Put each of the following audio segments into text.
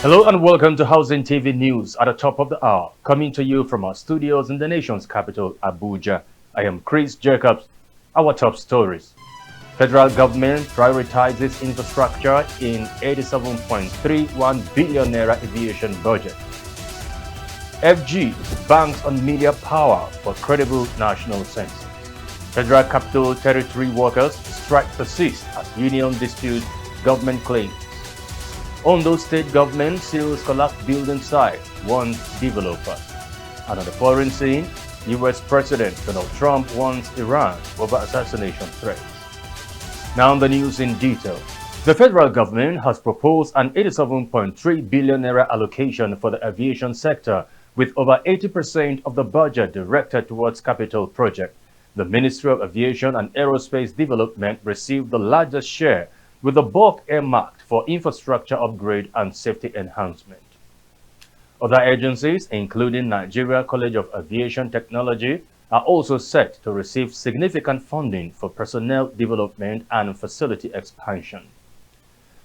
Hello and welcome to Housing TV News at the top of the hour, coming to you from our studios in the nation's capital, Abuja. I am Chris Jacobs. Our top stories. Federal government prioritizes infrastructure in 87.31 billion naira aviation budget. FG banks on media power for credible national census. Federal Capital Territory workers strike persist as union dispute government claims. Ondo State government seals collapsed building site, warns developers. And on the foreign scene, U.S. President Donald Trump warns Iran over assassination threats. Now the news in detail. The federal government has proposed an 87.3 billion naira allocation for the aviation sector, with over 80% of the budget directed towards capital projects. The Ministry of Aviation and Aerospace Development received the largest share, with the bulk earmarked for infrastructure upgrade and safety enhancement. Other agencies, including Nigeria College of Aviation Technology, are also set to receive significant funding for personnel development and facility expansion.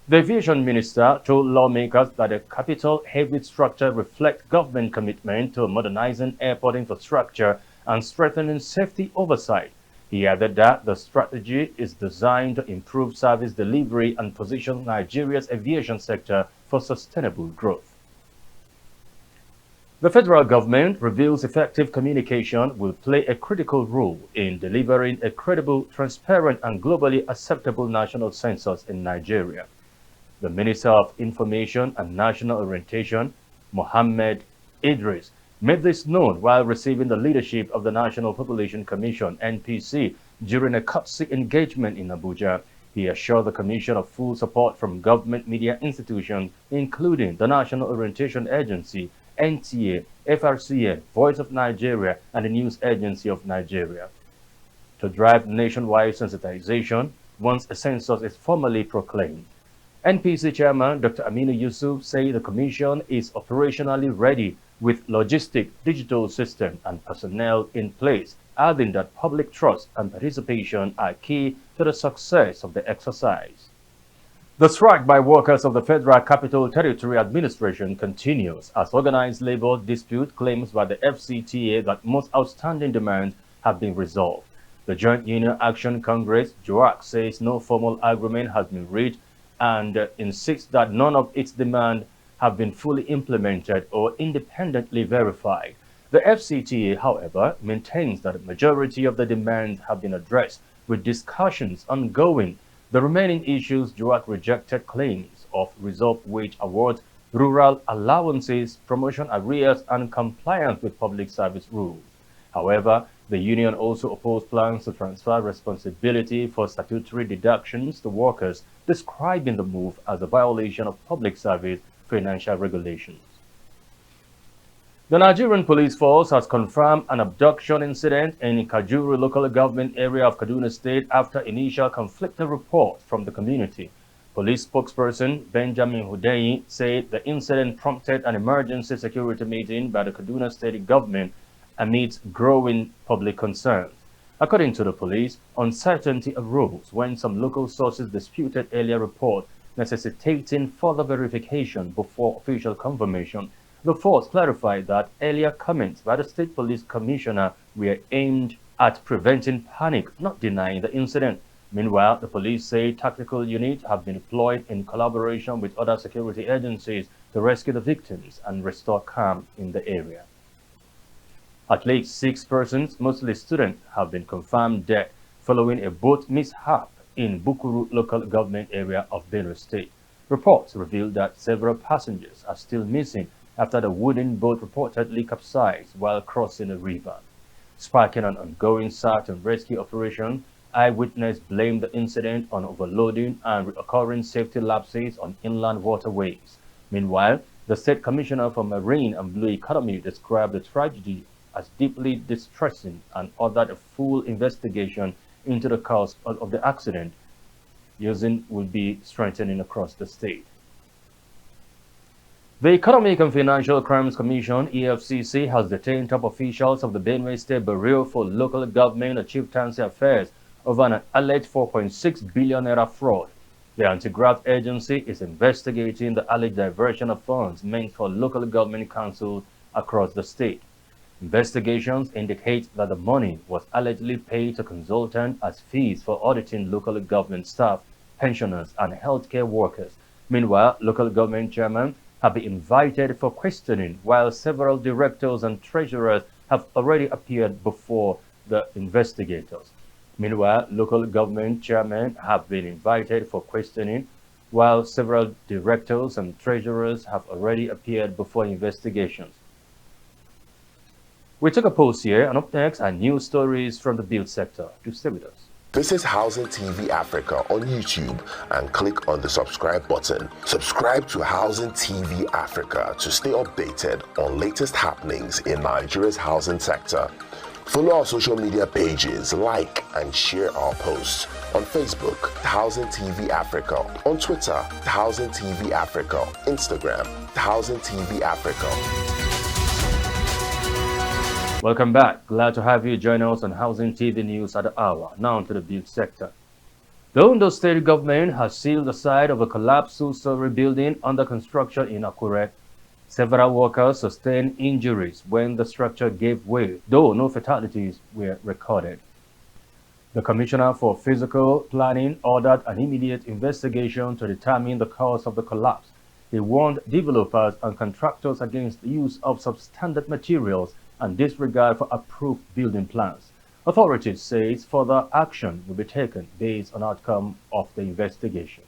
The aviation minister told lawmakers that the capital-heavy structure reflects government commitment to modernizing airport infrastructure and strengthening safety oversight. He added that the strategy is designed to improve service delivery and position Nigeria's aviation sector for sustainable growth. The federal government reveals effective communication will play a critical role in delivering a credible, transparent, and globally acceptable national census in Nigeria. The Minister of Information and National Orientation, Mohammed Idris, made this known while receiving the leadership of the National Population Commission (NPC) during a courtesy engagement in Abuja. He assured the Commission of full support from government media institutions, including the National Orientation Agency, NTA, FRCN, Voice of Nigeria, and the News Agency of Nigeria. To drive nationwide sensitization once a census is formally proclaimed. NPC Chairman Dr. Aminu Yusuf said the Commission is operationally ready with logistic, digital system, and personnel in place, adding that public trust and participation are key to the success of the exercise. The strike by workers of the Federal Capital Territory Administration continues as organized labor dispute claims by the FCTA that most outstanding demands have been resolved. The Joint Union Action Congress, JOAC, says no formal agreement has been reached and insists that none of its demands have been fully implemented or independently verified. The FCTA, however, maintains that the majority of the demands have been addressed, with discussions ongoing. The remaining issues, JOAC rejected claims of reserved wage awards, rural allowances, promotion arrears, and compliance with public service rules. However, the union also opposed plans to transfer responsibility for statutory deductions to workers, describing the move as a violation of public service financial regulations. The Nigerian police force has confirmed an abduction incident in Kajuru local government area of Kaduna State after initial conflicting reports from the community. Police spokesperson Benjamin Hudeyi said the incident prompted an emergency security meeting by the Kaduna State government amidst growing public concerns. According to the police, uncertainty arose when some local sources disputed earlier reports, necessitating further verification before official confirmation. The force clarified that earlier comments by the State Police Commissioner were aimed at preventing panic, not denying the incident. Meanwhile, the police say tactical units have been deployed in collaboration with other security agencies to rescue the victims and restore calm in the area. At least 6 persons, mostly students, have been confirmed dead following a boat mishap in Bukuru local government area of Benue State. Reports reveal that several passengers are still missing after the wooden boat reportedly capsized while crossing a river. Sparking an ongoing search and rescue operation, eyewitnesses blamed the incident on overloading and recurring safety lapses on inland waterways. Meanwhile, the State Commissioner for Marine and Blue Economy described the tragedy as deeply distressing and ordered a full investigation into the cause of the accident. Using will be strengthening across the state. The Economic and Financial Crimes Commission (EFCC) has detained top officials of the Benue State Bureau for Local Government and Chieftaincy Affairs over an alleged 4.6 billion naira fraud. The Anti-Graft Agency is investigating the alleged diversion of funds meant for local government councils across the state. Investigations indicate that the money was allegedly paid to consultants as fees for auditing local government staff, pensioners, and healthcare workers. Meanwhile, local government chairmen have been invited for questioning, while several directors and treasurers have already appeared before the investigators. Meanwhile, local government chairmen have been invited for questioning, while several directors and treasurers have already appeared before investigations. We took a pause here, and up next are news stories from the build sector. Do stay with us. Visit Housing TV Africa on YouTube and click on the subscribe button. Subscribe to Housing TV Africa to stay updated on latest happenings in Nigeria's housing sector. Follow our social media pages, like and share our posts. On Facebook, Housing TV Africa. On Twitter, Housing TV Africa. Instagram, Housing TV Africa. Welcome back. Glad to have you join us on Housing TV News at the hour. Now to the build sector. The Ondo State government has sealed the site of a collapsed two-story building under construction in Akure. Several workers sustained injuries when the structure gave way, though no fatalities were recorded. The Commissioner for Physical Planning ordered an immediate investigation to determine the cause of the collapse. He warned developers and contractors against the use of substandard materials and disregard for approved building plans. Authorities say further action will be taken based on outcome of the investigation.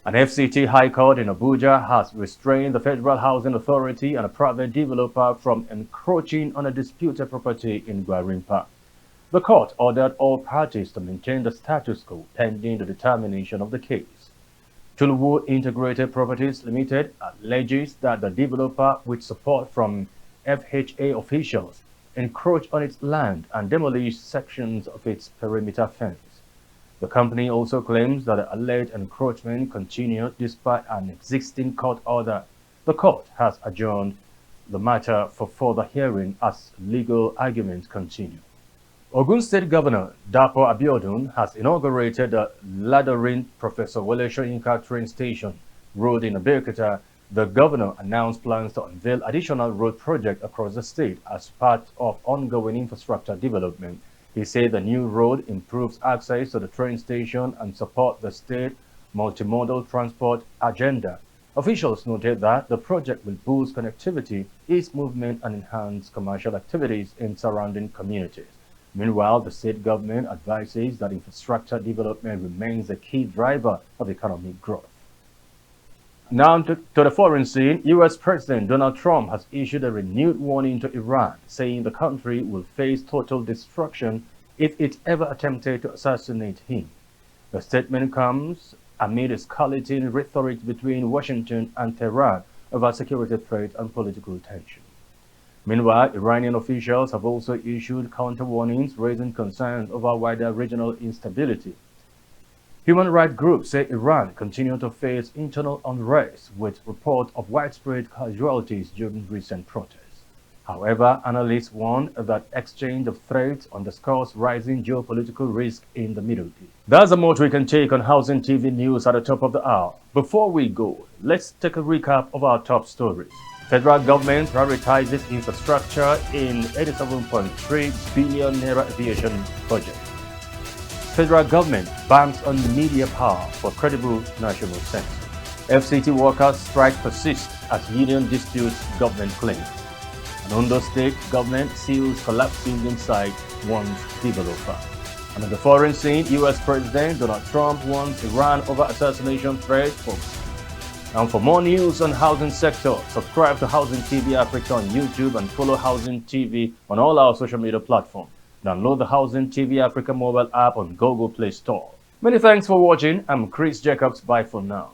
An FCT High Court in Abuja has restrained the Federal Housing Authority and a private developer from encroaching on a disputed property in Gwarimpa. The court ordered all parties to maintain the status quo pending the determination of the case. Tuluwu Integrated Properties Limited alleges that the developer, with support from FHA officials, encroached on its land and demolished sections of its perimeter fence. The company also claims that the alleged encroachment continued despite an existing court order. The court has adjourned the matter for further hearing as legal arguments continue. Ogun State Governor Dapo Abiodun has inaugurated the Ladarin Professor Wole Soyinka train station road in Abeokuta. The governor announced plans to unveil additional road projects across the state as part of ongoing infrastructure development. He said the new road improves access to the train station and supports the state multimodal transport agenda. Officials noted that the project will boost connectivity, ease movement, and enhance commercial activities in surrounding communities. Meanwhile, the state government advises that infrastructure development remains a key driver of economic growth. Now to the foreign scene, U.S. President Donald Trump has issued a renewed warning to Iran, saying the country will face total destruction if it ever attempted to assassinate him. The statement comes amid escalating rhetoric between Washington and Tehran over security threats and political tension. Meanwhile, Iranian officials have also issued counter warnings, raising concerns over wider regional instability. Human rights groups say Iran continues to face internal unrest with reports of widespread casualties during recent protests. However, analysts warn that exchange of threats underscores rising geopolitical risk in the Middle East. That's the most we can take on Housing TV News at the top of the hour. Before we go, let's take a recap of our top stories. Federal government prioritizes infrastructure in 87.3 billion naira aviation budget. Federal government banks on media power for credible national sense. FCT workers strike persists as union disputes government claim. And Ondo State government seals collapsed building site, warns developer. And on the foreign scene, U.S. President Donald Trump warns Iran over assassination threat. And for more news on housing sector, subscribe to Housing TV Africa on YouTube and follow Housing TV on all our social media platforms. Download the Housing TV Africa mobile app on Google Play Store. Many thanks for watching. I'm Chris Jacobs. Bye for now.